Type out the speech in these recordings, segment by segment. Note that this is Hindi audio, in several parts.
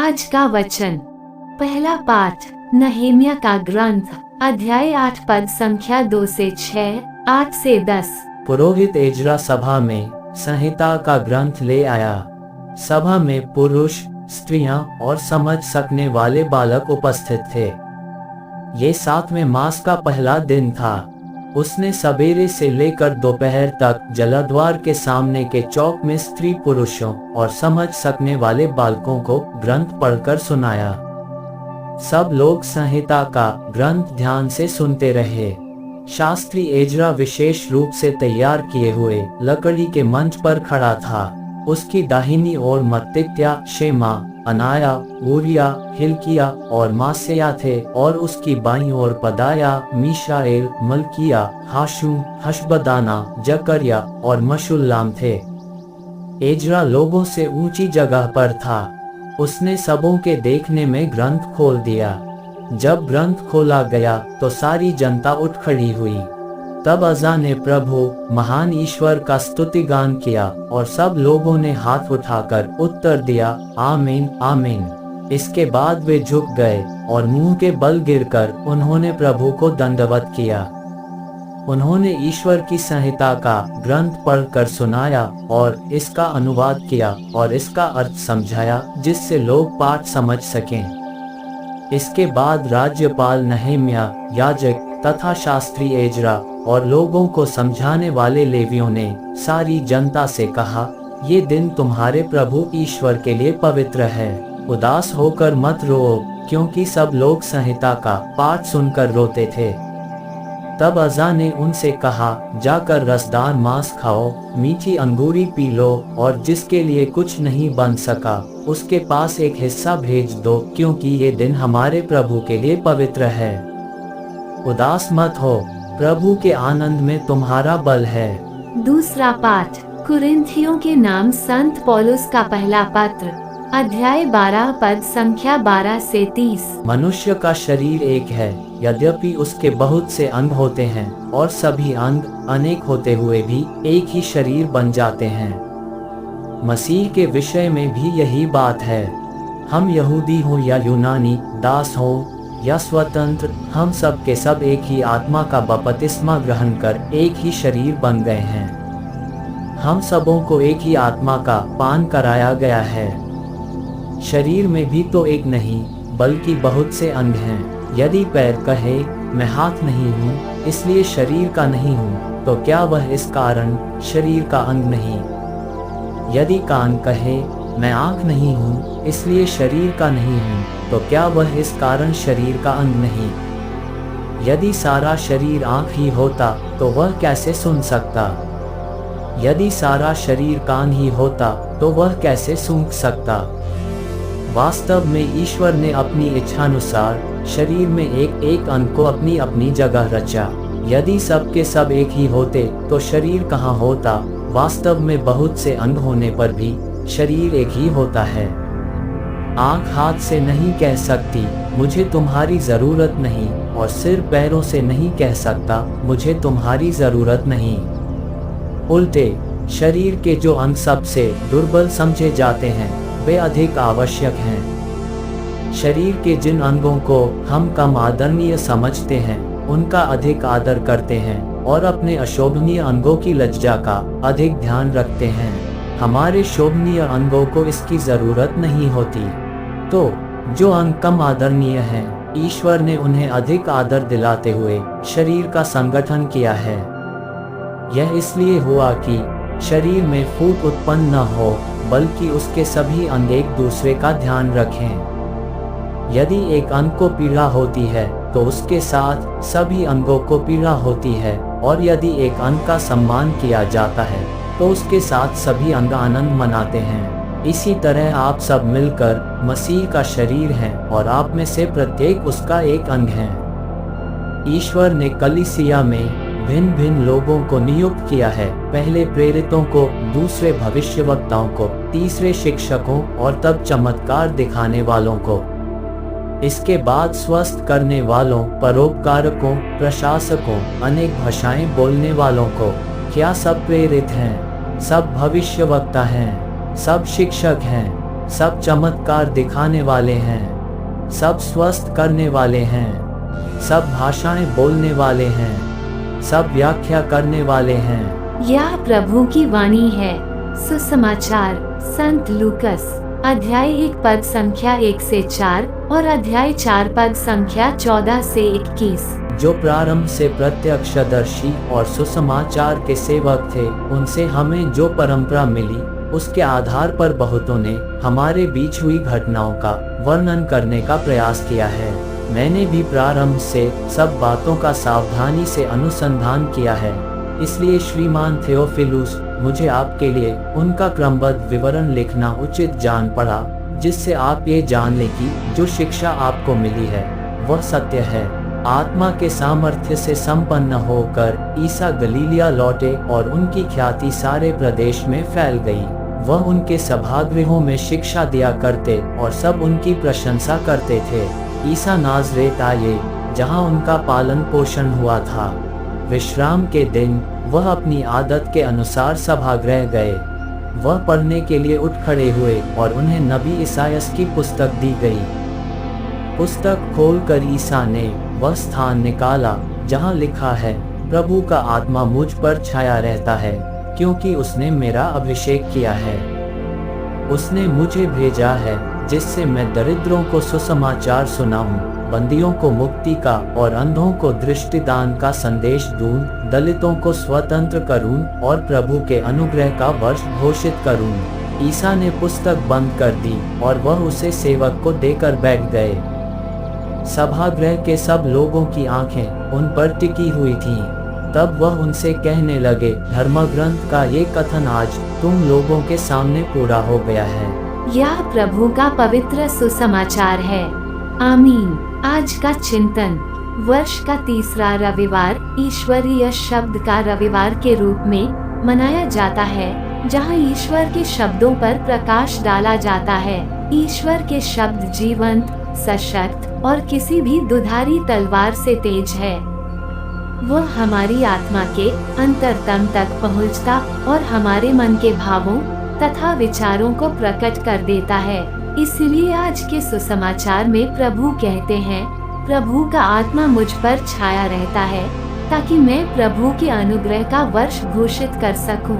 आज का वचन। पहला पाठ नहेमिया का ग्रंथ, अध्याय 8, पद संख्या 2 से 6, 8 से 10। पुरोहित एजरा सभा में संहिता का ग्रंथ ले आया। सभा में पुरुष, स्त्रियां और समझ सकने वाले बालक उपस्थित थे। ये 7वें मास का पहला दिन था। उसने सवेरे से लेकर दोपहर तक जलद्वार के सामने के चौक में स्त्री पुरुषों और समझ सकने वाले बालकों को ग्रंथ पढ़कर सुनाया। सब लोग संहिता का ग्रंथ ध्यान से सुनते रहे। शास्त्री एजरा विशेष रूप से तैयार किए हुए लकड़ी के मंच पर खड़ा था। उसकी दाहिनी ओर मत्तित्याह, शेमा, अनाया, ऊरिया, हिल्किया और मासेया थे और उसकी बाईं ओर पदाया, मीशाएल, मल्किया, हाशूम, हशबदाना, जकरिया और मशुल्लाम थे। एजरा लोगों से ऊंची जगह पर था। उसने सबों के देखने में ग्रंथ खोल दिया। जब ग्रंथ खोला गया तो सारी जनता उठ खड़ी हुई। तब अज़ा ने प्रभु महान ईश्वर का स्तुति गान किया और सब लोगों ने हाथ उठाकर उत्तर दिया, आमीन आमीन। इसके बाद वे झुक गए और मुंह के बल गिरकर उन्होंने प्रभु को दंडवत किया। उन्होंने ईश्वर की संहिता का ग्रंथ पढ़कर सुनाया और इसका अनुवाद किया और इसका अर्थ समझाया, जिससे लोग पाठ समझ सकें। इसके बाद राज्यपाल नहेमिया, याजक तथा शास्त्री एजरा और लोगों को समझाने वाले लेवियों ने सारी जनता से कहा, ये दिन तुम्हारे प्रभु ईश्वर के लिए पवित्र है। उदास होकर मत रो, क्योंकि सब लोग संहिता का पाठ सुनकर रोते थे। तब अज़ा ने उनसे कहा, जाकर रसदार मांस खाओ, मीठी अंगूरी पी लो और जिसके लिए कुछ नहीं बन सका उसके पास एक हिस्सा भेज दो, क्योंकि ये दिन हमारे प्रभु के लिए पवित्र है। उदास मत हो, प्रभु के आनंद में तुम्हारा बल है। दूसरा पाठ कुरिन्थियों के नाम संत पौलुस का पहला पत्र, अध्याय 12, पद संख्या 12 से 30। मनुष्य का शरीर एक है, यद्यपि उसके बहुत से अंग होते हैं और सभी अंग अनेक होते हुए भी एक ही शरीर बन जाते हैं। मसीह के विषय में भी यही बात है। हम यहूदी हों या यूनानी, दास हों या स्वतंत्र, हम सब के सब एक ही आत्मा का बपतिस्मा ग्रहण कर एक ही शरीर बन गए हैं। हम सबों को एक ही आत्मा का पान कराया गया है। शरीर में भी तो एक नहीं बल्कि बहुत से अंग हैं। यदि पैर कहे मैं हाथ नहीं हूँ इसलिए शरीर का नहीं हूँ, तो क्या वह इस कारण शरीर का अंग नहीं? यदि कान कहे मैं आँख नहीं हूँ इसलिए शरीर का नहीं हूँ, तो क्या वह इस कारण शरीर का अंग नहीं? यदि सारा शरीर आँख ही होता तो वह कैसे सुन सकता? यदि सारा शरीर कान ही होता तो वह कैसे सूंघ सकता? वास्तव में ईश्वर ने अपनी इच्छानुसार शरीर में एक एक अंग को अपनी अपनी जगह रचा। यदि सब के सब एक ही होते तो शरीर कहाँ होता? वास्तव में बहुत से अंग होने पर भी शरीर एक ही होता है। आँख हाथ से नहीं कह सकती मुझे तुम्हारी जरूरत नहीं, और सिर पैरों से नहीं कह सकता मुझे तुम्हारी जरूरत नहीं। उल्टे शरीर के जो अंग सबसे दुर्बल समझे जाते हैं वे अधिक आवश्यक हैं। शरीर के जिन अंगों को हम कम आदरणीय समझते हैं उनका अधिक आदर करते हैं और अपने अशोभनीय अंगों की लज्जा का अधिक ध्यान रखते हैं। हमारे शोभनीय अंगों को इसकी जरूरत नहीं होती। तो जो अंग कम आदरणीय हैं, ईश्वर ने उन्हें अधिक आदर दिलाते हुए शरीर का संगठन किया है। यह इसलिए हुआ कि शरीर में फूट उत्पन्न न हो, बल्कि उसके सभी अंग एक दूसरे का ध्यान रखें। यदि एक अंग को पीड़ा होती है तो उसके साथ सभी अंगों को पीड़ा होती है, और यदि एक अंग का सम्मान किया जाता है तो उसके साथ सभी अंग आनंद मनाते हैं। इसी तरह आप सब मिलकर मसीह का शरीर हैं और आप में से प्रत्येक उसका एक अंग है। ईश्वर ने कलीसिया में भिन्न भिन्न लोगों को नियुक्त किया है, पहले प्रेरितों को, दूसरे भविष्यवक्ताओं को, तीसरे शिक्षकों और तब चमत्कार दिखाने वालों को। इसके बाद स्वस्थ करने वालों, परोपकारकों, प्रशासकों, अनेक भाषाएं बोलने वालों को। क्या सब प्रेरित हैं? सब भविष्यवक्ता हैं? सब शिक्षक हैं? सब चमत्कार दिखाने वाले हैं, सब स्वस्थ करने वाले हैं, सब भाषाएं बोलने वाले हैं, सब व्याख्या करने वाले हैं। यह प्रभु की वाणी है। सुसमाचार संत लूकस अध्याय 1 पद संख्या 1 से 4 और अध्याय 4 पद संख्या 14 से 21। जो प्रारंभ से प्रत्यक्षदर्शी और सुसमाचार के सेवक थे, उनसे हमें जो परंपरा मिली उसके आधार पर बहुतों ने हमारे बीच हुई घटनाओं का वर्णन करने का प्रयास किया है। मैंने भी प्रारंभ से सब बातों का सावधानी से अनुसंधान किया है। इसलिए श्रीमान थियोफिलुस, मुझे आपके लिए उनका क्रमबद्ध विवरण लिखना उचित जान पड़ा, जिससे आप ये जान लें कि जो शिक्षा आपको मिली है वह सत्य है। आत्मा के सामर्थ्य से संपन्न होकर ईसा गलीलिया लौटे और उनकी ख्याति सारे प्रदेश में फैल गई। वह उनके सभागृहों में शिक्षा दिया करते और सब उनकी प्रशंसा करते थे। ईसा नाज़रेत आए, जहां उनका पालन पोषण हुआ था। विश्राम के दिन वह अपनी आदत के अनुसार सभागृह गए। वह पढ़ने के लिए उठ खड़े हुए और उन्हें नबी ईसायास की पुस्तक दी गई। पुस्तक खोलकर ईसा ने वह स्थान निकाला जहां लिखा है, प्रभु का आत्मा मुझ पर छाया रहता है, क्योंकि उसने मेरा अभिषेक किया है। उसने मुझे भेजा है जिससे मैं दरिद्रों को सुसमाचार सुनाऊं, बंदियों को मुक्ति का और अंधों को दृष्टिदान का संदेश दूं, दलितों को स्वतंत्र करूं और प्रभु के अनुग्रह का वर्ष घोषित करूं। ईसा ने पुस्तक बंद कर दी और वह उसे सेवक को देकर बैठ गए। सभागृह के सब लोगों की आंखें उन पर टिकी हुई थीं। तब वह उनसे कहने लगे, धर्मग्रंथ का ये कथन आज तुम लोगों के सामने पूरा हो गया है। यह प्रभु का पवित्र सुसमाचार है। आमीन। आज का चिंतन, वर्ष का तीसरा रविवार ईश्वरीय शब्द का रविवार के रूप में मनाया जाता है, जहां ईश्वर के शब्दों पर प्रकाश डाला जाता है। ईश्वर के शब्द जीवंत, सशक्त और किसी भी दुधारी तलवार से तेज है। वह हमारी आत्मा के अंतरतम तक पहुंचता और हमारे मन के भावों तथा विचारों को प्रकट कर देता है। इसलिए आज के सुसमाचार में प्रभु कहते हैं, प्रभु का आत्मा मुझ पर छाया रहता है, ताकि मैं प्रभु के अनुग्रह का वर्ष घोषित कर सकूं।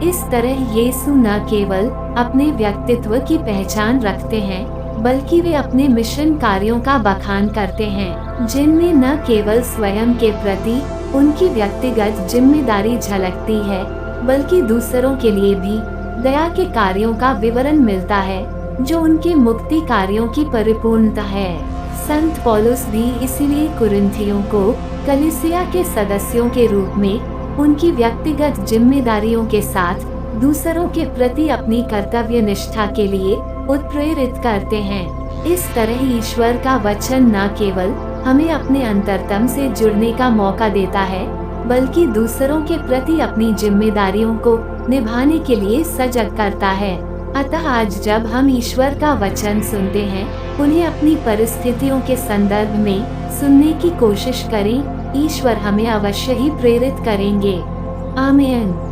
इस तरह यीशु न केवल अपने व्यक्तित्व की पहचान रखते हैं, बल्कि वे अपने मिशन कार्यों का बखान करते हैं, जिनमें न केवल स्वयं के प्रति उनकी व्यक्तिगत जिम्मेदारी झलकती है, बल्कि दूसरों के लिए भी दया के कार्यों का विवरण मिलता है, जो उनके मुक्ति कार्यों की परिपूर्णता है। संत पौलुस भी इसीलिए कुरिन्थियों को कलीसिया के सदस्यों के रूप में उनकी व्यक्तिगत जिम्मेदारियों के साथ दूसरों के प्रति अपनी कर्तव्य निष्ठा के लिए उत्प्रेरित करते हैं। इस तरह ईश्वर का वचन न केवल हमें अपने अंतरतम से जुड़ने का मौका देता है, बल्कि दूसरों के प्रति अपनी जिम्मेदारियों को निभाने के लिए सजग करता है। अतः आज जब हम ईश्वर का वचन सुनते हैं, उन्हें अपनी परिस्थितियों के संदर्भ में सुनने की कोशिश करें। ईश्वर हमें अवश्य ही प्रेरित करेंगे। आमीन।